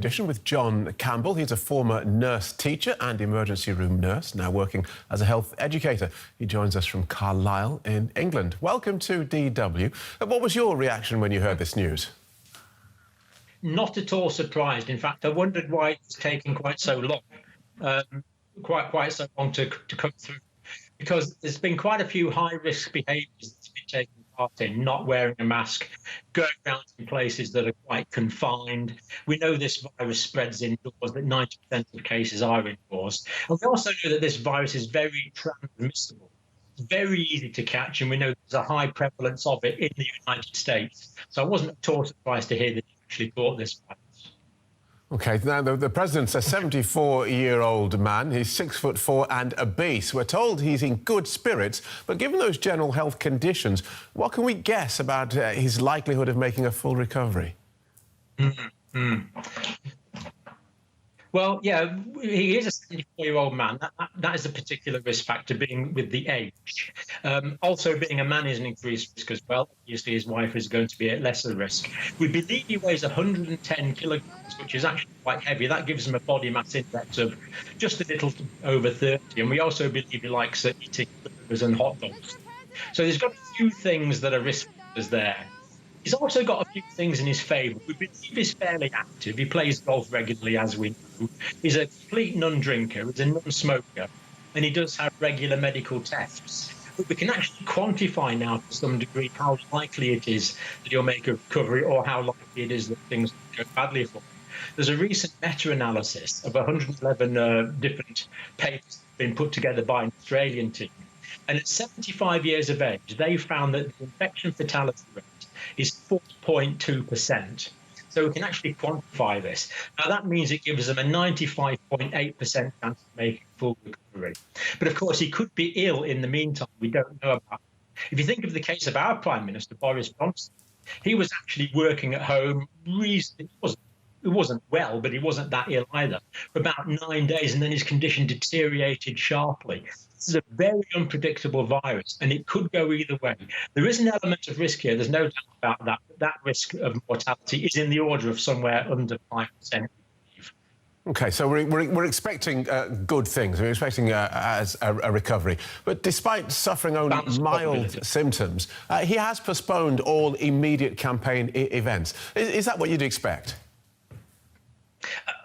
Edition with John Campbell. He's a former nurse teacher and emergency room nurse, now working as a health educator. He joins us from Carlisle in England. Welcome to DW. What was your reaction when you heard this news? Not at all surprised. In fact, I wondered why it's taking quite so long, quite so long to come through, because there's been quite a few high-risk behaviours that's been taken part in, not wearing a mask, going around in places that are quite confined. We know this virus spreads indoors, that 90% of cases are indoors. And we also know that this virus is very transmissible. It's very easy to catch, and we know there's a high prevalence of it in the United States. So I wasn't at all surprised to hear that he actually caught this virus. OK, now the president's a 74-year-old man. He's 6'4" and obese. We're told he's in good spirits, but given those general health conditions, what can we guess about his likelihood of making a full recovery? Well, yeah, he is a 74-year-old man. That is a particular risk factor, being with the age. Also, being a man is an increased risk as well. Obviously, his wife is going to be at lesser risk. We believe he weighs 110 kilograms, which is actually quite heavy. That gives him a body mass index of just a little over 30. And we also believe he likes eating burgers and hot dogs. So there's got a few things that are risk factors there. He's also got a few things in his favour. We believe he's fairly active. He plays golf regularly, as we know. He's a complete non-drinker. He's a non-smoker. And he does have regular medical tests. But we can actually quantify now to some degree how likely it is that he'll make a recovery, or how likely it is that things go badly for him. There's a recent meta-analysis of 111 different papers been put together by an Australian team. And at 75 years of age, they found that the infection fatality rate is 4.2%. So we can actually quantify this. Now, that means it gives them a 95.8% chance of making full recovery. But of course, he could be ill in the meantime. We don't know about it. If you think of the case of our Prime Minister, Boris Johnson, he was actually working at home reasonably. It wasn't well, but he wasn't that ill either, for about 9 days, and then his condition deteriorated sharply. This is a very unpredictable virus, and it could go either way. There is an element of risk here, there's no doubt about that, but that risk of mortality is in the order of somewhere under 5%. OK, so we're expecting good things. We're expecting as a recovery. But despite suffering only mild symptoms, he has postponed all immediate campaign events. Is that what you'd expect?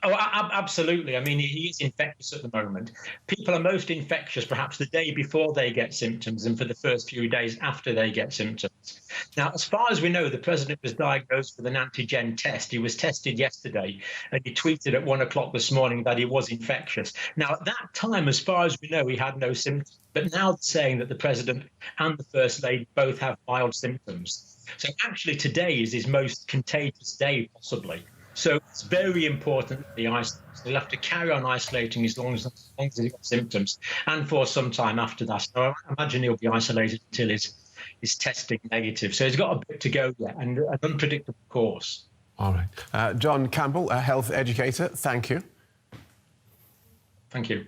Oh, absolutely. I mean, he is infectious at the moment. People are most infectious perhaps the day before they get symptoms and for the first few days after they get symptoms. Now, as far as we know, the president was diagnosed with an antigen test. He was tested yesterday, and he tweeted at 1 o'clock this morning that he was infectious. Now, at that time, as far as we know, he had no symptoms. But now they're saying that the president and the First Lady both have mild symptoms. So actually, today is his most contagious day, possibly. So it's very important that he isolates. He'll have to carry on isolating as long as he's got symptoms, and for some time after that. So I imagine he'll be isolated until his testing negative. So he's got a bit to go yet, and an unpredictable course. All right. John Campbell, a health educator, thank you. Thank you.